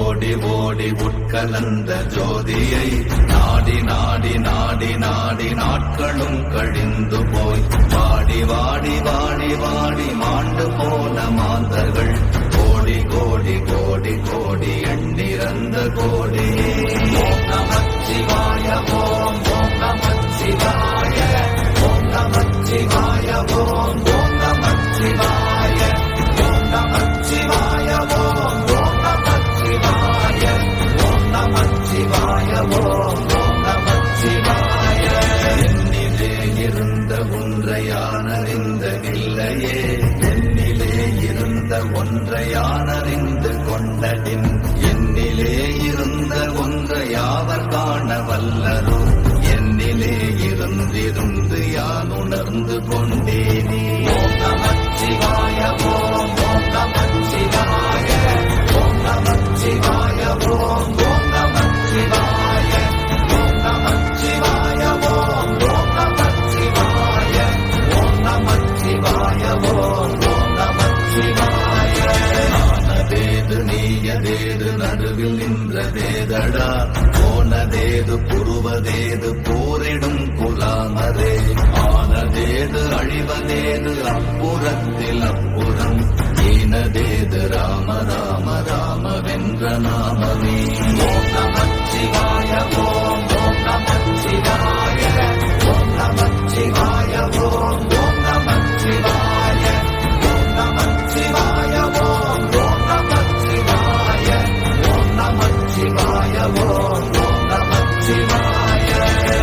ஓடி ஓடி உட்கலந்த ஜோதியை நாடி நாடி நாடி நாடி நாட்களும் கழிந்து போய் வாடி வாடி வாடி வாடி மாண்டு போன மாந்தர்கள் கோடி கோடி கோடி கோடி எண்ணிறந்த கோடியே. ஓம் நமச்சிவாய ஓம் ஓம் நமச்சிவாய ஓம் நமச்சிவாய ஓம் ஓம் நமச்சிவாய ஓம் நமச்சிவாய ஓம் ஓம் நமச்சிவாய ஓம் நமச்சிவாய ஓம் ஓம் நமச்சிவாய. என்னிலே இருந்த ஒன்றையானறிந்ததில்லையே என்னிலே இருந்த ஒன்றையானறிந்து கொண்டடின் என்னிலே இருந்த ஒன்றையாவர் காண வல்லரோ என்னிலே இருந்திருந்து யான் உணர்ந்து கொண்டேனே. ஓம் நமச்சிவாய ஓம் ஓம் நமச்சிவாய ஓம் நமச்சிவாய ஓம் ஓம் நமச்சிவாய ஓம் நமச்சிவாய ஓம் ஓம் நமச்சிவாய ஓம் நமச்சிவாய ஓம் ஓம் நமச்சிவாய. ஆனதேது நீயதேது நடுவில் நின்றதேதடா போனதேது புருவதேது போரிடும் குலாமரே ஆனதேது அழிவதேது அப்புறத்தில் அப்புறம் ஈனதேது ராம ராம ராம வென்ற நாமமே. ஓம் நமச்சிவாய ஓம் ஓம் நமச்சிவாய ஓம் நமச்சிவாய ஓம் ஓம் நமச்சிவாய ஓம் நமச்சிவாய ஓம் ஓம் நமச்சிவாய ஓம் நமச்சிவாய ஓம் ஓம் நமச்சிவாய.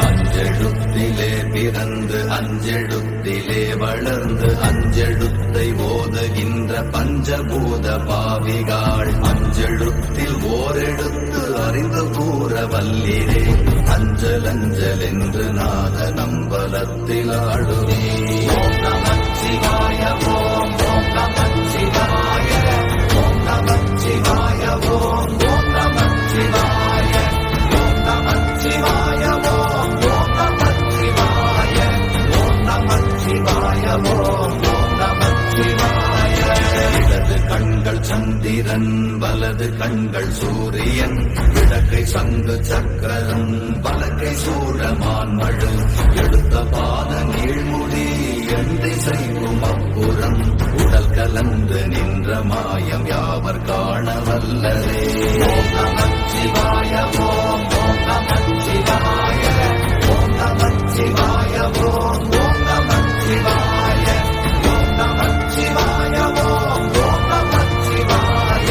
அஞ்செழுத்திலே பிறந்து அஞ்செழுத்திலே வளர்ந்து அஞ்செழுத்தை ஓதுகின்ற பஞ்சபூத பாவிகாள் அஞ்செழுத்தில் ஓரெழுத்து அறிந்து கூற வல்லிரே அஞ்சல் அஞ்சல் என்று நாத நம்பலத்தில் ஆடுவே. ஓம் நமச்சிவாய ஓம் ஓம் நமச்சிவாய ஓம் நமச்சிவாய ஓம் ஓம் நமச்சிவாய ஓம் நமச்சிவாய ஓம் ஓம் நமச்சிவாய ஓம் நமச்சிவாய ஓம் ஓம் நமச்சிவாய. இடது கண்கள் சந்திரன் வலது கண்கள் சூரியன் இடக்கை சங்கு சக்கரம் வலக்கை சூழமான் மழு எடுத்த பாத நீழ்முடி எந்தை செய்யும் அப்புறம் உடல் கலந்து நின்ற மாயம் யாவர் காண வல்லரே. ஓம் நமச்சிவாய ஓம் ஓம் நமச்சிவாய ஓம் நமச்சிவாய ஓம் ஓம் நமச்சிவாய ஓம் நமச்சிவாய ஓம் ஓம் நமச்சிவாய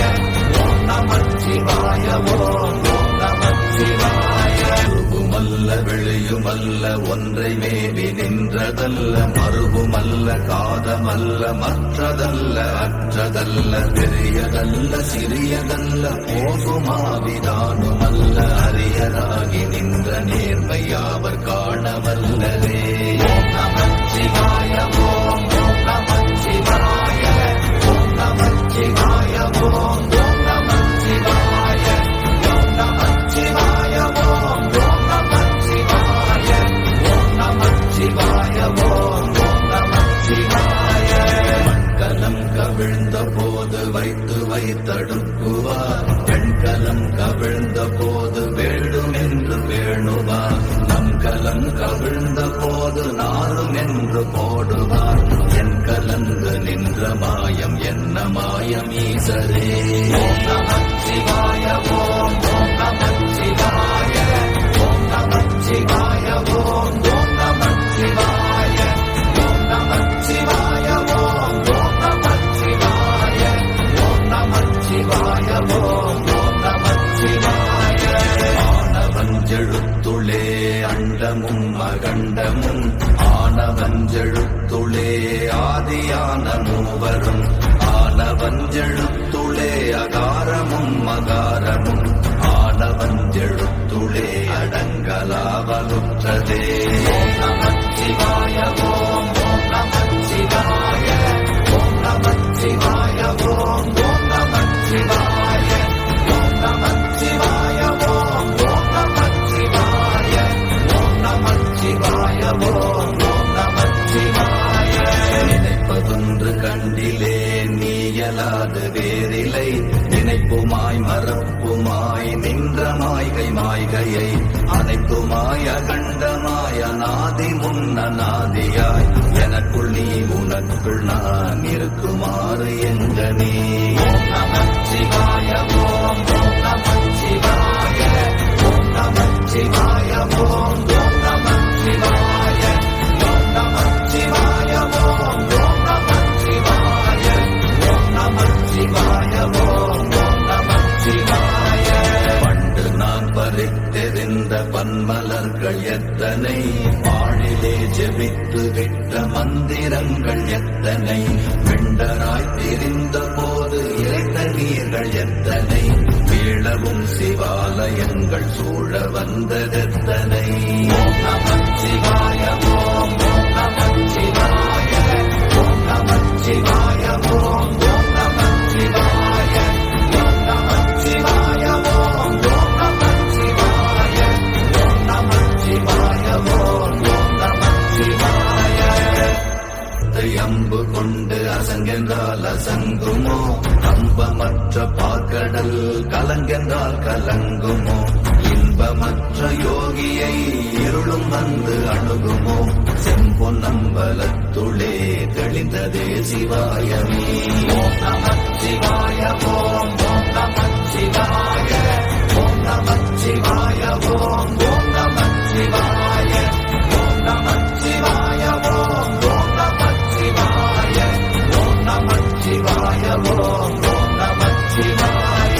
ஓம் நமச்சிவாய ஓம் ஓம் நமச்சிவாய. உருகுமல்ல வெளியுமல்ல ஒன்றை மேவி நின்றதல்ல மறுகுமல்ல காதமல்ல மற்றதல்ல அற்றதல்ல பெரியதல்ல சிறியதல்ல போகுமாவிதானுமல்ல அரியராகி நின்ற நேர்மையாவர் காண வல்லரே. ஓம் நமச்சிவாய ஓம் ஓம் நமச்சிவாய ஓம் நமச்சிவாய ஓம் ஓம் நமச்சிவாய ஓம் நமச்சிவாய ஓம் ஓம் நமச்சிவாய ஓம் நமச்சிவாய ஓம் ஓம் நமச்சிவாய. மண்கலம் கவிழ்ந்த போது வைத்து வைத்தடுக்குவார் பெண்கலம் கவிழ்ந்த போது வேடும் என்று வேணுவார் நம் கலம் கவிழ்ந்த போது நாரும் என்று போடுவார் என் கலந்து நின்ற மாயம் என்ன மாயம் ஈசரே. ஓம் நமச்சிவாய ஓம் ஓம் நமச்சிவாய ஓம் நமச்சிவாய ஓம் ஓம் நமச்சிவாய ஓம் நமச்சிவாய ஓம் ஓம் நமச்சிவாய ஓம் நமச்சிவாய ஓம் ஓம் நமச்சிவாய. ஆனவஞ்செழுத்துளே அண்டமும் அகண்டமும் ஆனவஞ்செழுத்துளே ஆதியான மூவரும் ஆனவஞ்செழுத்துளே அகாரமும் மகாரமும் ஆனவஞ்செழுத்துளே அடங்கலாவலுற்றதே. ஓம் நமச்சிவாய ஓம் ஓம் நமச்சிவாய ஓம் நமச்சிவாய ஓம் ஓம் நமச்சிவாய ஓம் நமச்சிவாய ஓம் ஓம் நமச்சிவாய ஓம் நமச்சிவாய ஓம் ஓம் நமச்சிவாய. நினைப்பதொன்று கண்டிலே நீயலாது வேறிலை நினைப்புமாய் மறப்புமாய் மாயை மாய்கையை அனைத்துமாய கண்டமாய நாதி முன்னாதியாய் எனக்குள் நீ உனக்குள் நான் இருக்குமாறு எங்கனே. ஓம் நமச்சிவாய ஓம் நமச்சிவாய ஓம் நமச்சிவாய ஓம் நமச்சிவாய ஓம் நமச்சிவாய ஓம் நமச்சிவாய ஓம் நமச்சிவாய ஓம் நமச்சிவாய. பண்டு நான் பறித்தெறிந்த பன்மலர்கள் எத்தனை, வாழிலே ஜெபித்து விட்ட மந்திரங்கள் எத்தனை, வெண்டராய் தெரிந்த போது இறைத்த நீர்கள் எத்தனை, வீழவும் சிவாலயங்கள் சூழ வந்ததெத்தனை. ஓம் நமச்சிவாய ஓம் நமச்சிவாய ஓம் நமச்சிவாய ஓம் நமச்சிவாய ஓம் நமச்சிவாய ஓம் நமச்சிவாய ஓம் நமச்சிவாய ஓம் நமச்சிவாய. அம்பு கொண்டு அசங்கென்றால் அசங்குமோ, அம்பமற்ற பார்க்கடல் கலங்கென்றால் கலங்குமோ, இன்பமற்ற யோகியை இருளும் வந்து அணுகுமோ, செம்பொன்னம்பலத்துளே தெளிந்ததே சிவாயமே. ஓம் நமச்சிவாய ஓம் நமச்சிவாய ஓம் நமச்சிவாய ஓம் நமச்சிவாய ஓம் நமச்சிவாய ஓம் நமச்சிவாய ஓம் நமச்சிவாய ஓம் நமச்சிவாய.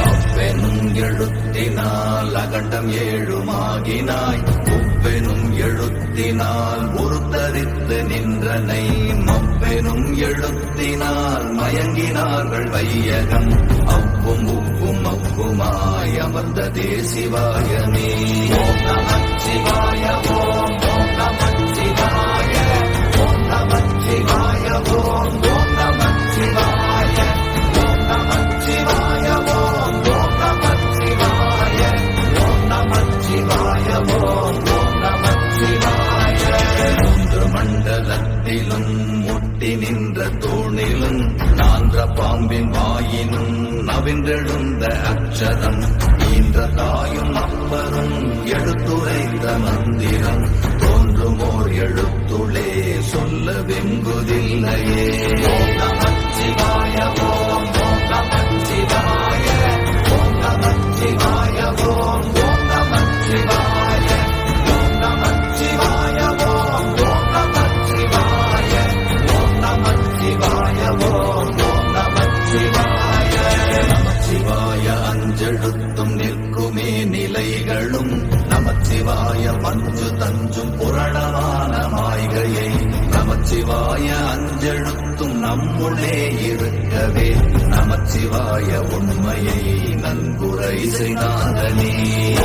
அப்பெனும் எழுத்தினால் அகண்டம் ஏழுமாகினாய், உப்பெனும் எழுத்தினால் உருத்தரித்து நின்றனை, மப்பெனும் எழுத்தினால் மயங்கினார்கள் வையகம், அவ்வும் உப்பும் அப்புமாய் அமர்ந்ததே சிவாயமே. ஓம் நமச்சிவாய ஓம் நமச்சிவாய ஓம் நமச்சிவாய ஓம் நமச்சிவாய ஓம் நமச்சிவாய ஓம் நமச்சிவாய ஓம் நமச்சிவாய ஓம் நமச்சிவாய. மூன்று மண்டலத்திலும் முட்டி நின்ற தூணிலும் நான்ற பாம்பின் வாயினும் நவின்றெழுந்த அக்ஷரம், ஈன்ற தாயும் அப்பரும் எடுத்துரைத்த மந்திரம், தோன்றுமோர் எழுத்துளே சொல்ல வெங்குதில்லையே. ஓம் நமச்சிவாய ஓம் நமச்சிவாய ஓம் நமச்சிவாய ஓம் நமச்சிவாய ஓம் நமச்சிவாய ஓம் நமச்சிவாய ஓம் நமச்சிவாய ஓம் நமச்சிவாய. நமச்சிவாய அஞ்செழுத்தும் நிற்குமே நிலைகளும், நமச்சிவாய மஞ்சு தஞ்சும் புரணமான மாய்கையை, நமச்சிவாய அஞ்செழுத்தும் நம்முள்ளே இருக்கவே, நமச்சிவாய உண்மையை நன்குரை செய்தானே.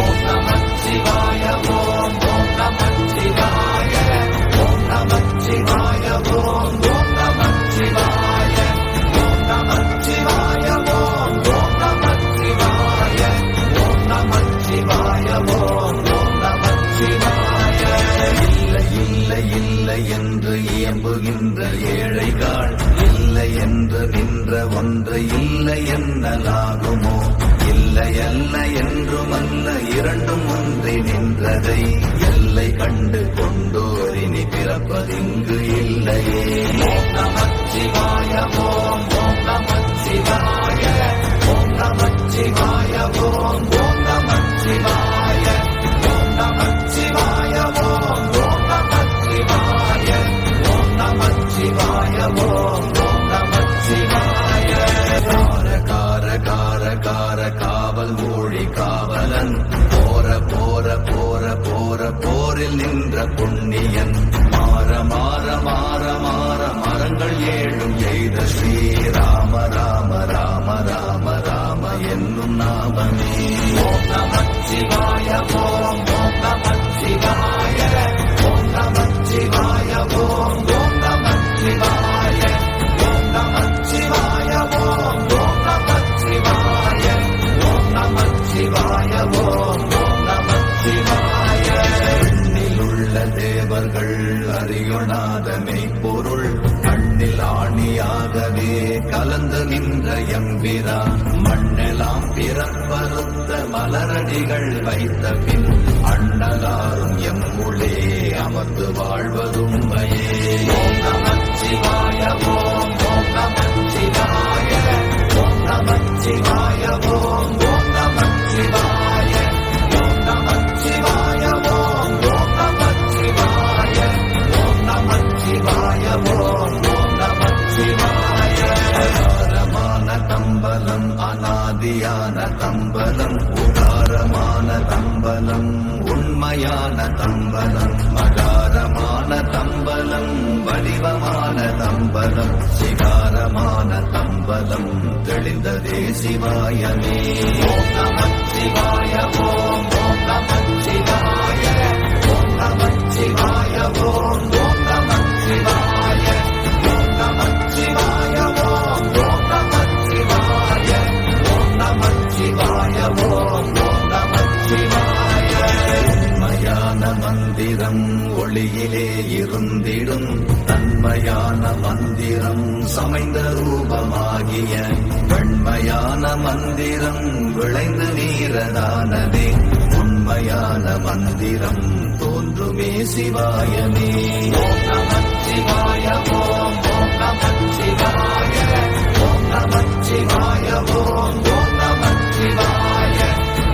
ஓம் நமச்சிவாய ஓம் நமச்சிவாய ஓம் நமச்சிவாய ஓம் நமச்சிவாய ஓம் நமச்சிவாய ஓம் நமச்சிவாய ஓம் நமச்சிவாய ஓம் நமச்சிவாய. இல்லை இல்லை இல்லை என்று இயம்புகின்ற ஏழைகள், இல்லை என்று நின்ற ஒன்று இல்லை என்னலாகுமோ, இல்லை அல்ல என்றும் அல்ல இரண்டும் ஒன்றி நின்றதை, எல்லை கண்டு கொண்டோரினி பிறப்பதிங்கு இல்லையே. ஓம் நமச்சிவாய ஓம் நமச்சிவாய ஓம் நமச்சிவாய ஓம் நமச்சிவாய ஓம் நமச்சிவாய ஓம் நமச்சிவாய ஓம் நமச்சிவாய ஓம் நமச்சிவாய. கார கார கார கார காவல் மொழி காவலன், போர போர போர போர போரில் நின்ற புண்ணியன், மாற மாற மாற மாற மரங்கள் ஏழும் எய்த ஸ்ரீராம ராம ராம ராம ராம என்னும் நாமமே. ஓம் நமச்சிவாய ஓம் நமச்சிவாய ஓம் நமச்சிவாய ஓம் நமச்சிவாய ஓம் நமச்சிவாய ஓம் நமச்சிவாய ஓம் நமச்சிவாய ஓம் நமச்சிவாய. எண்ணிலுள்ள தேவர்கள் அறியொணாத மெய்ப்பொருள், கண் கண்ணில் ஆணியாகவே கலந்து நின்ற எம்பிரான் மண்ணெல்லாம் பிறப்பறுத்த மலரடிகள் வைத்த பின் அண்ணலாரும் எம்முளே அமர்ந்து வாழ்வதுண்மையே. ஓம் நமச்சிவாய ஓம் ஓம் நமச்சிவாய ஓம் நமச்சிவாய ஓம் ஓம் நமச்சிவாய ஓம் நமச்சிவாய ஓம் ஓம் நமச்சிவாய ஓம் நமச்சிவாய ஓம் ஓம் நமச்சிவாய. அகாரமான தம்பலம் அநாதியான தம்பலம் உகாரமான தம்பலம் உண்மையான தம்பலம் மகாரமான தம்பலம் வடிவமான தம்பலம் சிகாரமான தம்பலம் தெளிந்ததே சிவாயமே. ஓம் நமச்சிவாய ஓம் ஓம் நமச்சிவாய ஓம் நமச்சிவாய ஓம் ஓம் நமச்சிவாய ஓம் நமச்சிவாய ஓம் ஓம் நமச்சிவாய ஓம் நமச்சிவாய ஓம் ஓம் நமச்சிவாய. உண்மையான மந்திரம் ஒளியிலே இருந்திடும் தன்மையான மந்திரம் சமைந்த ரூபமாகிய வெண்மையான மந்திரம் விளைந்து நீரதானதே உண்மையான மந்திரம் தோன்றுமே சிவாயமே. ஓம் நமச்சிவாய ஓம் ஓம் நமச்சிவாய ஓம் நமச்சிவாய ஓம் ஓம் நமச்சிவாய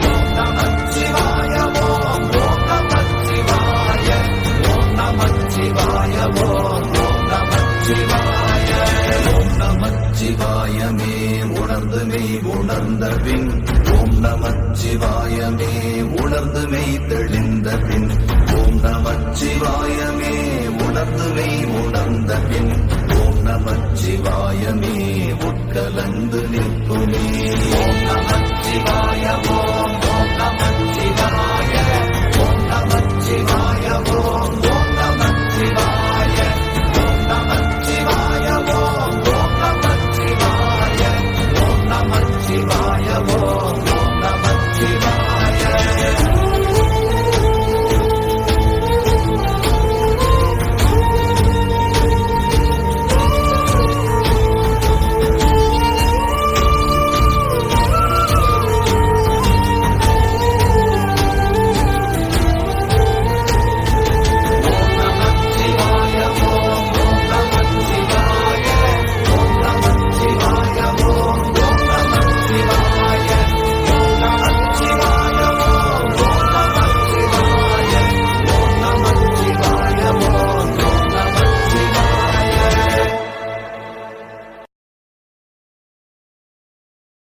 ஓம் நமச்சிவாய ஓம் ஓம் நமச்சிவாய ஓம் நமச்சிவாய ஓம் ஓம் நமச்சிவாய. ஓம் நமச்சிவாயமே உணர்ந்து மெய் உணர்ந்த பின் ஓம் நமச்சிவாயமே உணர்ந்து மெய் தெளிந்த பின் ஓம் நமச்சிவாயமே உணர்ந்து மெய் உணர்ந்த பின் ஓம் நமச்சிவாயமே உட்கலந்து நிற்குமே. ஓம் நமச்சிவாய ஓம்